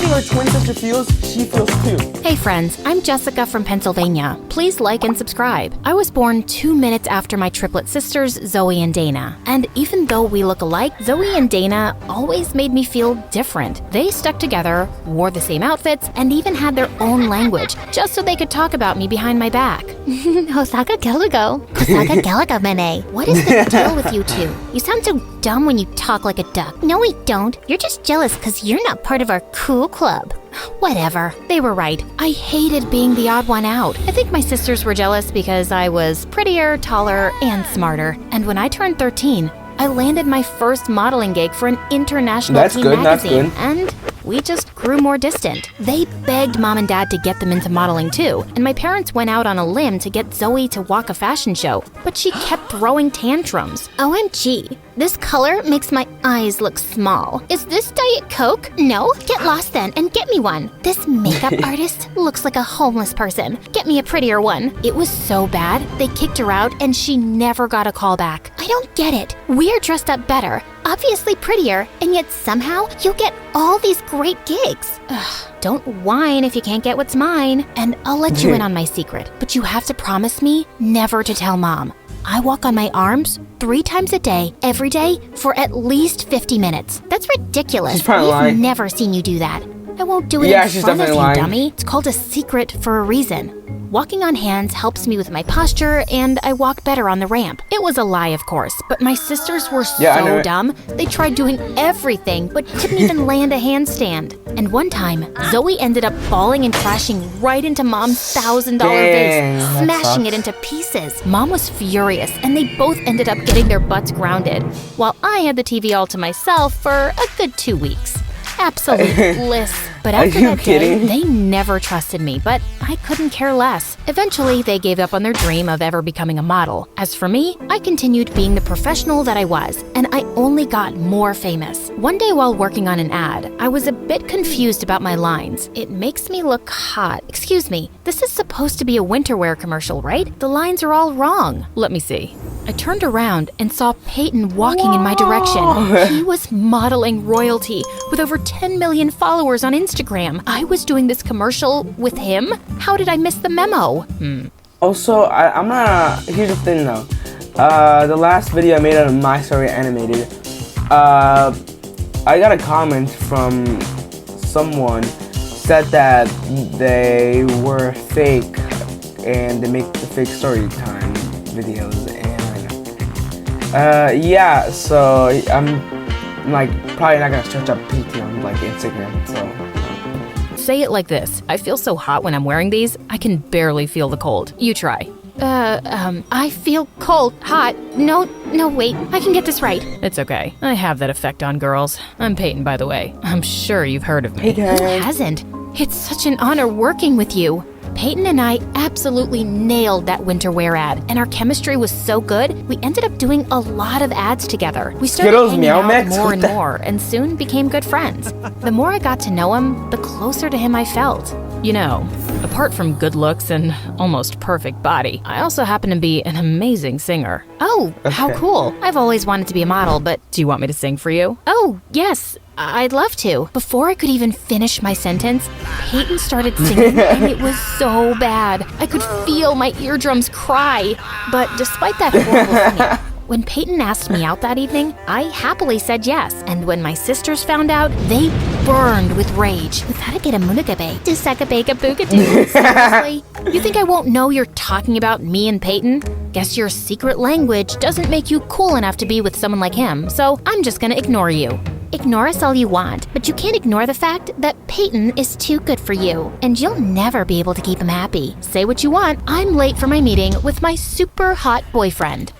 anything her twin sister feels, she feels too. Hey friends, I'm Jessica from Pennsylvania. Please like and subscribe. I was born 2 minutes after my triplet sisters, Zoe and Dana. And even though we look alike, Zoe and Dana always made me feel different. They stuck together, wore the same outfits, and even had their own language, just so they could talk about me behind my back. Hosaka Galago. Hosaka Galago, Mene. What is the deal with you two? You sound so dumb when you talk like a duck. No, I don't. You're just jealous because you're not part of our cool club. Whatever. They were right. I hated being the odd one out. I think my sisters were jealous because I was prettier, taller, and smarter. And when I turned 13, I landed my first modeling gig for an international teen magazine. And we just grew more distant. They begged mom and dad to get them into modeling too, and my parents went out on a limb to get Zoe to walk a fashion show, but she kept throwing tantrums. OMG, this color makes my eyes look small. Is this Diet Coke? No? Get lost then and get me one. This makeup artist looks like a homeless person. Get me a prettier one. It was so bad, they kicked her out and she never got a call back. I don't get it. We're dressed up better, obviously prettier, and yet somehow you get all these great gigs. Ugh, don't whine if you can't get what's mine. And I'll let you in on my secret, but you have to promise me never to tell mom. I walk on my arms 3 times a day, every day, for at least 50 minutes. That's ridiculous. She's probably We've lying. never seen you do that. I won't do it Yeah, in she's front of you, definitely lying. dummy. It's called a secret for a reason. Walking on hands helps me with my posture, and I walk better on the ramp. It was a lie, of course, but my sisters were Yeah, I know so it. dumb. They tried doing everything, but couldn't even land a handstand. And one time, Zoe ended up falling and crashing right into Mom's $1,000 Dang, vase, that smashing it sucks. into pieces. Mom was furious, and they both ended up getting their butts grounded, while I had the TV all to myself for a good 2 weeks. Absolute bliss. But Are after you that day, kidding? they never trusted me, but I couldn't care less. Eventually, they gave up on their dream of ever becoming a model. As for me, I continued being the professional that I was, and I only got more famous. One day while working on an ad, I was a bit confused about my lines. It makes me look hot. Excuse me, this is supposed to be a winter wear commercial, right? The lines are all wrong. Let me see. I turned around and saw Peyton walking in my direction. He was modeling royalty with over 10 million followers on Instagram. I was doing this commercial with him? How did I miss the memo? Also, I'm not. Here's the thing though. The last video I made out of My Story Animated, I got a comment from someone said that they were fake and they make the fake story time videos and yeah, so I'm like probably not gonna search up PT on like Instagram, so Say it like this. I feel so hot when I'm wearing these, I can barely feel the cold. You try. I feel cold, hot. No, wait. I can get this right. It's okay. I have that effect on girls. I'm Peyton, by the way. I'm sure you've heard of me. Hey, guys. Who hasn't? It's such an honor working with you. Peyton and I absolutely nailed that winter wear ad, and our chemistry was so good, we ended up doing a lot of ads together. We started Skittles, hanging Meow out Mix? more What and the- more, and soon became good friends. The more I got to know him, the closer to him I felt. You know, apart from good looks and almost perfect body, I also happen to be an amazing singer. Oh, how Okay. cool. I've always wanted to be a model, but do you want me to sing for you? Oh, yes. I'd love to. Before I could even finish my sentence, Peyton started singing, and it was so bad. I could feel my eardrums cry. But despite that horrible singing, when Peyton asked me out that evening, I happily said yes. And when my sisters found out, they burned with rage. Seriously? You think I won't know you're talking about me and Peyton? Guess your secret language doesn't make you cool enough to be with someone like him, so I'm just gonna ignore you. Ignore us all you want, but you can't ignore the fact that Peyton is too good for you, and you'll never be able to keep him happy. Say what you want, I'm late for my meeting with my super hot boyfriend.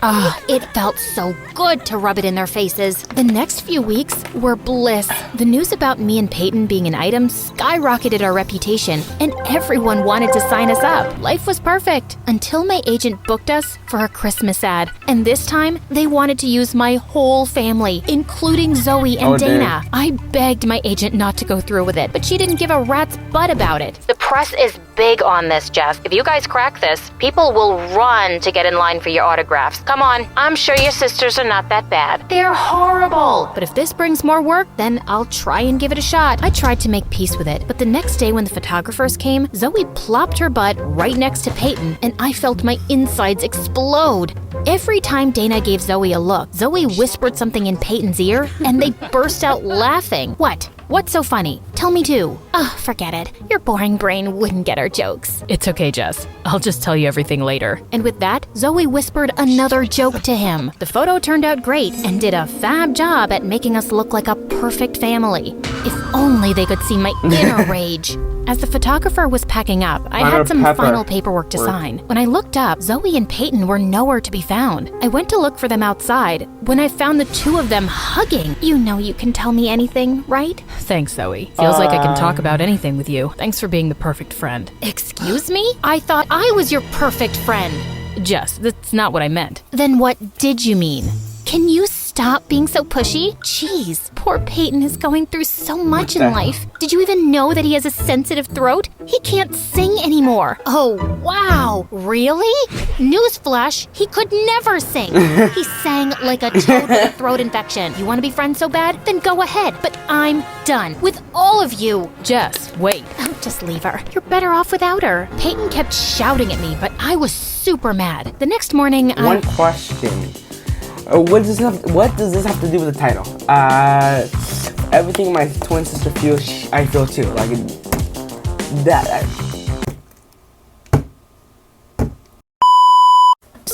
It felt so good to rub it in their faces. The next few weeks were bliss. The news about me and Peyton being an item skyrocketed our reputation, and everyone wanted to sign us up. Life was perfect until my agent booked us for a Christmas ad, and this time they wanted to use my whole family, including Zoe and Oh, Dana, I begged my agent not to go through with it, but she didn't give a rat's butt about it. The press is big on this, Jeff. If you guys crack this, people will run to get in line for your autographs. Come on, I'm sure your sisters are not that bad. They're horrible. But if this brings more work, then I'll try and give it a shot. I tried to make peace with it, but the next day when the photographers came, Zoe plopped her butt right next to Peyton, and I felt my insides explode. Every time Dana gave Zoe a look, Zoe whispered something in Peyton's ear, and they burst out laughing. What? What's so funny? Tell me too. Oh, forget it. Your boring brain wouldn't get our jokes. It's okay, Jess. I'll just tell you everything later. And with that, Zoe whispered another joke to him. The photo turned out great and did a fab job at making us look like a perfect family. If only they could see my inner rage. As the photographer was packing up, I had some final paperwork to sign. When I looked up, Zoe and Peyton were nowhere to be found. I went to look for them outside when I found the two of them hugging. You know you can tell me anything, right? Thanks, Zoe. Feels like I can talk about anything with you. Thanks for being the perfect friend. Excuse me? I thought I was your perfect friend. Jess, that's not what I meant. Then what did you mean? Can you stop being so pushy? Jeez, poor Peyton is going through so much in life. Did you even know that he has a sensitive throat? He can't sing anymore. Oh, wow. Really? Newsflash, he could never sing. He sang like a toad with a throat infection. You want to be friends so bad? Then go ahead. But I'm done with all of you. Jess, wait. Oh, just leave her. You're better off without her. Peyton kept shouting at me, but I was super mad. The next morning, One question. What does this have to do with the title? Everything my twin sister feels, I feel too. Like that.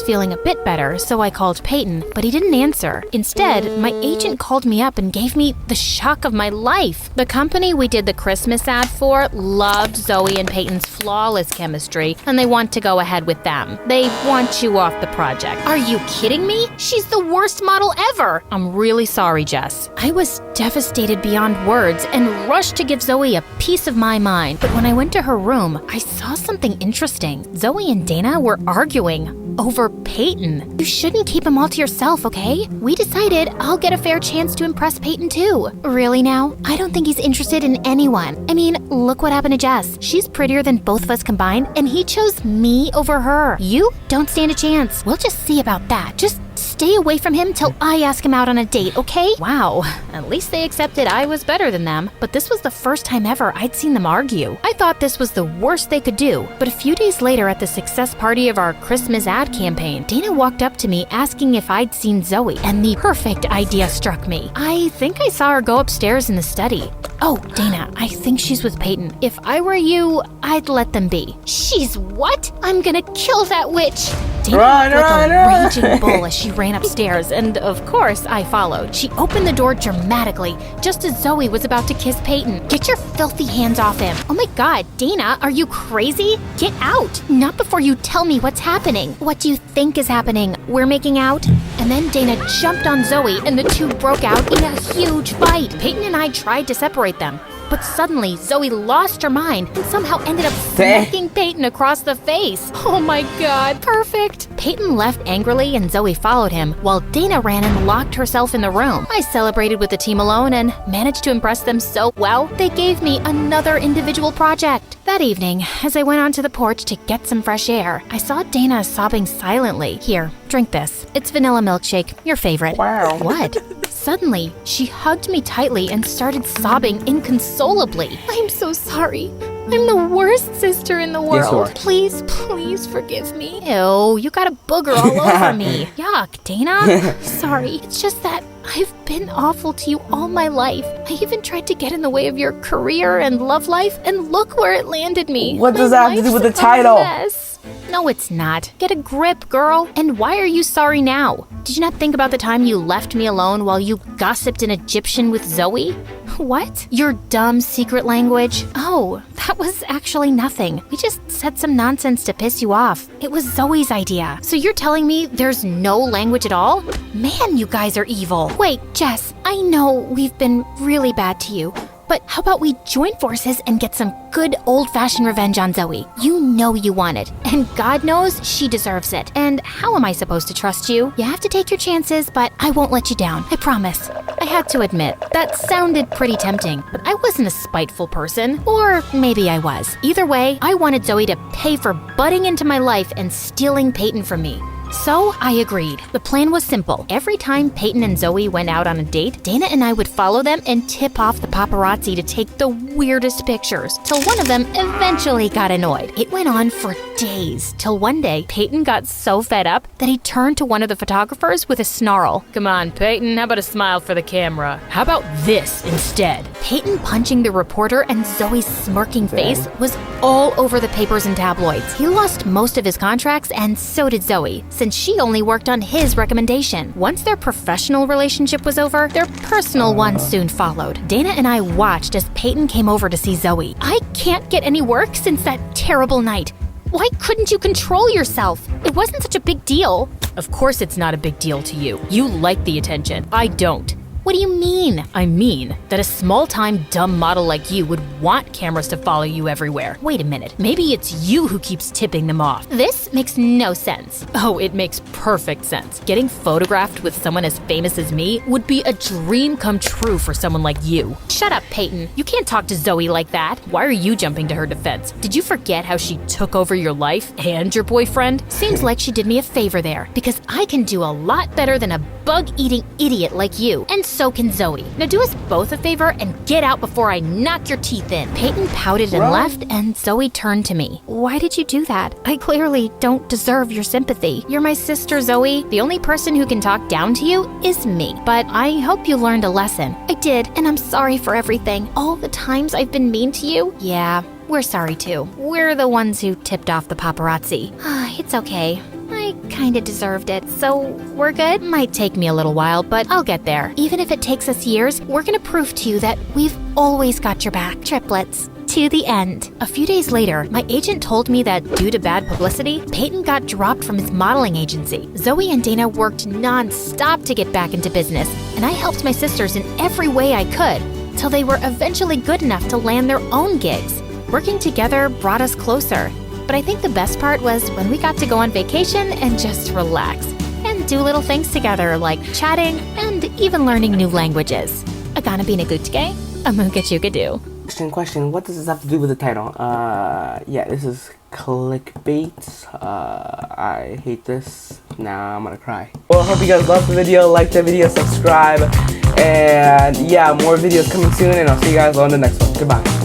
Feeling a bit better, so I called Peyton, but he didn't answer. Instead, my agent called me up and gave me the shock of my life. The company we did the Christmas ad for loved Zoe and Peyton's flawless chemistry, and they want to go ahead with them. They want you off the project. Are you kidding me? She's the worst model ever. I'm really sorry, Jess. I was devastated beyond words and rushed to give Zoe a piece of my mind. But when I went to her room, I saw something interesting. Zoe and Dana were arguing over Peyton. You shouldn't keep him all to yourself, okay? We decided I'll get a fair chance to impress Peyton too. Really now? I don't think he's interested in anyone. I mean, look what happened to Jess. She's prettier than both of us combined, and he chose me over her. You don't stand a chance. We'll just see about that. Just stay away from him till I ask him out on a date, okay? Wow, at least they accepted I was better than them. But this was the first time ever I'd seen them argue. I thought this was the worst they could do. But a few days later at the success party of our Christmas ad campaign, Dana walked up to me asking if I'd seen Zoe, and the perfect idea struck me. I think I saw her go upstairs in the study. Oh, Dana, I think she's with Peyton. If I were you, I'd let them be. She's what? I'm gonna kill that witch. Dana looked like a raging bull as she ran upstairs, and of course, I followed. She opened the door dramatically, just as Zoe was about to kiss Peyton. Get your filthy hands off him. Oh my God, Dana, are you crazy? Get out. Not before you tell me what's happening. What do you think is happening? We're making out? And then Dana jumped on Zoe, and the two broke out in a huge fight. Peyton and I tried to separate them, but suddenly Zoe lost her mind and somehow ended up smacking Peyton across the face. Oh my God, perfect. Peyton left angrily and Zoe followed him, while Dana ran and locked herself in the room. I celebrated with the team alone and managed to impress them so well, they gave me another individual project. That evening, as I went onto the porch to get some fresh air, I saw Dana sobbing silently. Here, drink this. It's vanilla milkshake, your favorite. Wow. What? Suddenly, she hugged me tightly and started sobbing inconsolably. I'm so sorry. I'm the worst sister in the world. Yes, you are. Please, please forgive me. Ew, you got a booger all over me. Yuck, Dana. Sorry, it's just that I've been awful to you all my life. I even tried to get in the way of your career and love life, and look where it landed me. What does My that have to do with the life's a title? mess. No, it's not. Get a grip, girl. And why are you sorry now? Did you not think about the time you left me alone while you gossiped in Egyptian with Zoe? What? Your dumb secret language? Oh, that was actually nothing. We just said some nonsense to piss you off. It was Zoe's idea. So you're telling me there's no language at all? Man, you guys are evil. Wait, Jess, I know we've been really bad to you, But how about we join forces and get some good old-fashioned revenge on Zoe? You know you want it, and God knows she deserves it. And how am I supposed to trust you? You have to take your chances, but I won't let you down, I promise. I had to admit, that sounded pretty tempting, but I wasn't a spiteful person. Or maybe I was. Either way, I wanted Zoe to pay for butting into my life and stealing Peyton from me. So I agreed. The plan was simple. Every time Peyton and Zoe went out on a date, Dana and I would follow them and tip off the paparazzi to take the weirdest pictures, till one of them eventually got annoyed. It went on for days, till one day, Peyton got so fed up that he turned to one of the photographers with a snarl. Come on, Peyton, how about a smile for the camera? How about this instead? Peyton punching the reporter and Zoe's smirking face was all over the papers and tabloids. He lost most of his contracts, and so did Zoe, since she only worked on his recommendation. Once their professional relationship was over, their personal one soon followed. Dana and I watched as Peyton came over to see Zoe. I can't get any work since that terrible night. Why couldn't you control yourself? It wasn't such a big deal. Of course it's not a big deal to you. You like the attention. I don't. What do you mean? I mean that a small-time dumb model like you would want cameras to follow you everywhere. Wait a minute. Maybe it's you who keeps tipping them off. This makes no sense. Oh, it makes perfect sense. Getting photographed with someone as famous as me would be a dream come true for someone like you. Shut up, Peyton. You can't talk to Zoe like that. Why are you jumping to her defense? Did you forget how she took over your life and your boyfriend? Seems like she did me a favor there, because I can do a lot better than a bug-eating idiot like you. And so can Zoe. Now do us both a favor and get out before I knock your teeth in. Peyton pouted and left, and Zoe turned to me. Why did you do that? I clearly don't deserve your sympathy. You're my sister, Zoe. The only person who can talk down to you is me. But I hope you learned a lesson. I did, and I'm sorry for everything. All the times I've been mean to you. Yeah, we're sorry too. We're the ones who tipped off the paparazzi. It's okay. I kinda deserved it, so we're good? Might take me a little while, but I'll get there. Even if it takes us years, we're gonna prove to you that we've always got your back. Triplets. To the end. A few days later, my agent told me that due to bad publicity, Peyton got dropped from his modeling agency. Zoe and Dana worked non-stop to get back into business, and I helped my sisters in every way I could, till they were eventually good enough to land their own gigs. Working together brought us closer. But I think the best part was when we got to go on vacation and just relax and do little things together like chatting and even learning new languages. Agana binagutke, amugachugadu. Question, what does this have to do with the title? Yeah, this is clickbait. I hate this. Now I'm gonna cry. Well, I hope you guys loved the video. Like the video, subscribe, and yeah, more videos coming soon, and I'll see you guys on the next one. Goodbye.